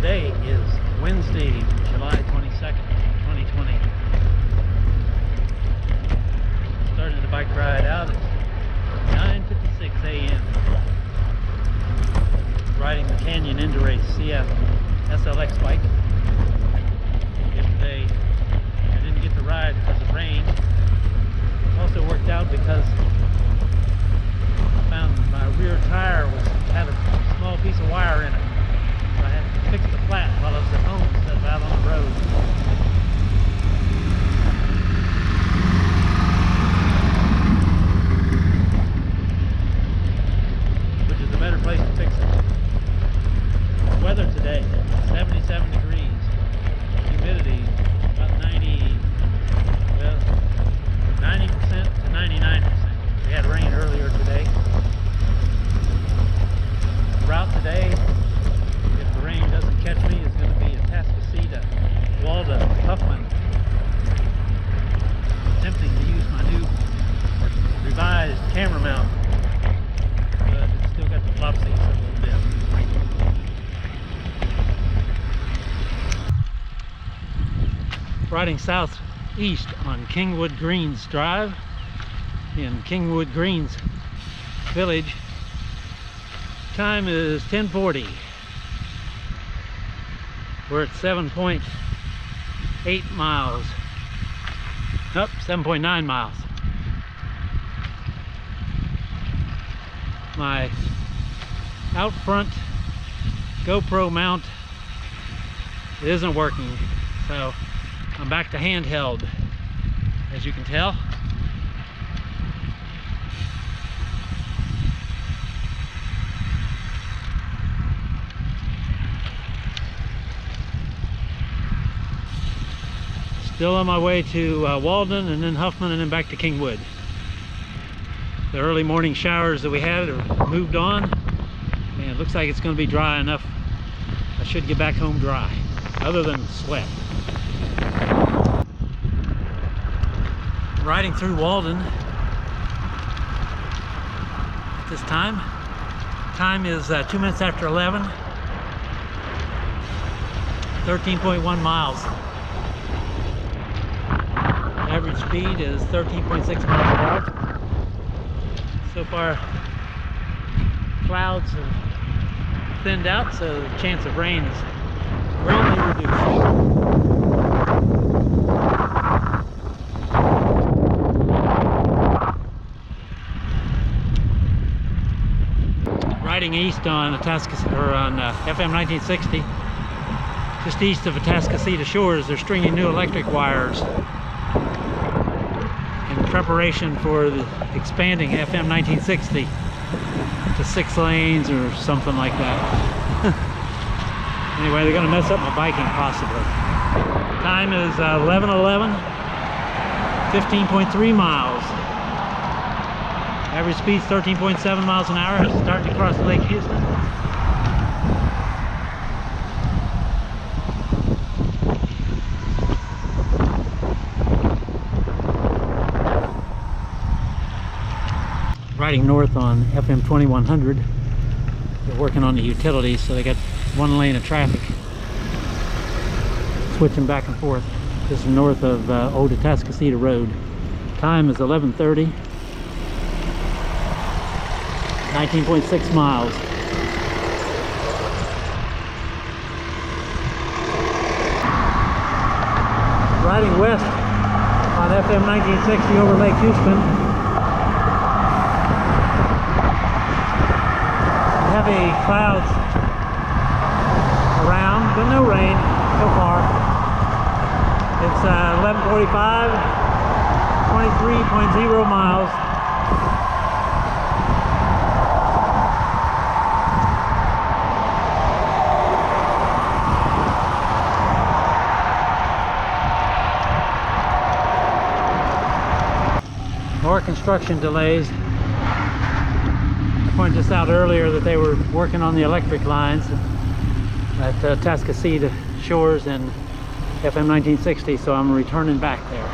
Today is Wednesday, July 22nd, 2020. Starting the bike ride out at 9:56 a.m. Riding the Canyon Endurace CF SLX bike. Yesterday I didn't get to ride because of rain. Also worked out because I found my rear tire had a small piece of wire in it. So I had to fix the flat while I was at home instead of out on the road. Which is a better place to fix it. The weather today, 77 degrees. Humidity about 90% to 99%. We had rain earlier today. The route today, if the rain doesn't catch me, is going to be Atascocita, Walden, Huffman. Attempting to use my new revised camera mount, but it's still got the flopsies a little bit. Riding southeast on Kingwood Greens Drive in Kingwood Greens Village. Time is 10:40. We're at 7.8 miles. Nope, 7.9 miles. My out front GoPro mount isn't working, so I'm back to handheld, as you can tell. Still on my way to Walden and then Huffman and then back to Kingwood. The early morning showers that we had are moved on, and it looks like it's going to be dry enough. I should get back home dry, other than sweat. Riding through Walden at this time. Time is 2 minutes after 11. 13.1 miles. Average speed is 13.6 miles per hour. So far, clouds have thinned out, so the chance of rain is greatly reduced. Riding east on Atascocita, or on FM 1960, just east of Atascocita Shores, they're stringing new electric wires in preparation for the expanding FM 1960 to 6 lanes or something like that. Anyway, they're going to mess up my biking possibly. Time is 11:11, 15.3 miles. Average speed is 13.7 miles an hour. Starting to cross Lake Houston. Riding north on FM 2100. They're working on the utilities, so they got one lane of traffic. Switching back and forth. This is north of Old Atascocita Road. Time is 11:30. 19.6 miles. Riding west on FM 1960 over Lake Houston. Heavy clouds around, but no rain so far. It's 11:45, 23.0 miles. More construction delays. I pointed this out earlier that they were working on the electric lines at Atascocita Shores and FM 1960, so I'm returning back there.